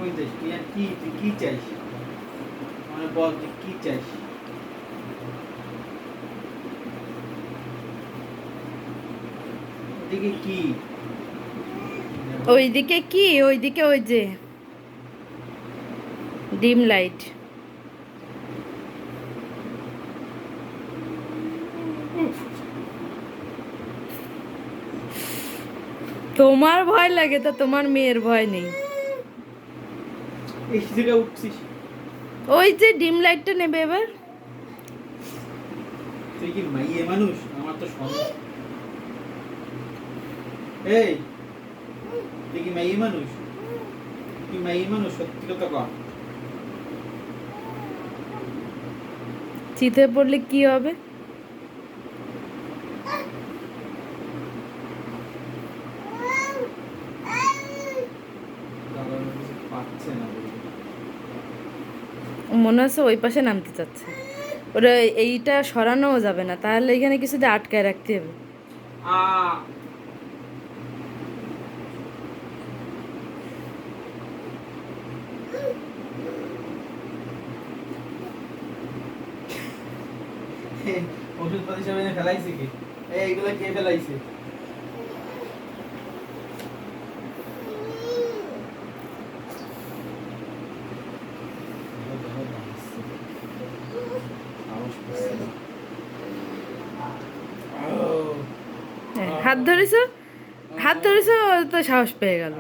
কই যাস তুই আর কি তুই কি চাইস মানে বল তুই কি চাইস এদিকে কি ওইদিকে কি ওইদিকে ওই যে ডিম লাইট। তোমার ভয় লাগে তো তোমার মেয়ের ভয় নেই। এই জায়গায় উঠছিস ওই যে ডিম লাইটটা নেবে এবার। তুই কি মাইয়ে মানুষ আমার তো সন্দেহ এই তুই কি মাইয়ে মানুষ তুই মাইয়ে মানুষ সত্যি কথা কর চিতে পড়লে কি হবে? পাচ্ছে না মনে হচ্ছে ওই পাশে নামতে চাচ্ছে। ওরা এইটা সরানোও যাবে না, তাহলে এখানে কিছুতে আটকায় রাখতে হবে। আ ওষুধপাতি সব এনে ফেলাইছে কি এইগুলো কে ফেলাইছে হ্যাঁ, হাত ধরেছো, হাত ধরেছো, তো সাহস পেয়ে গেল।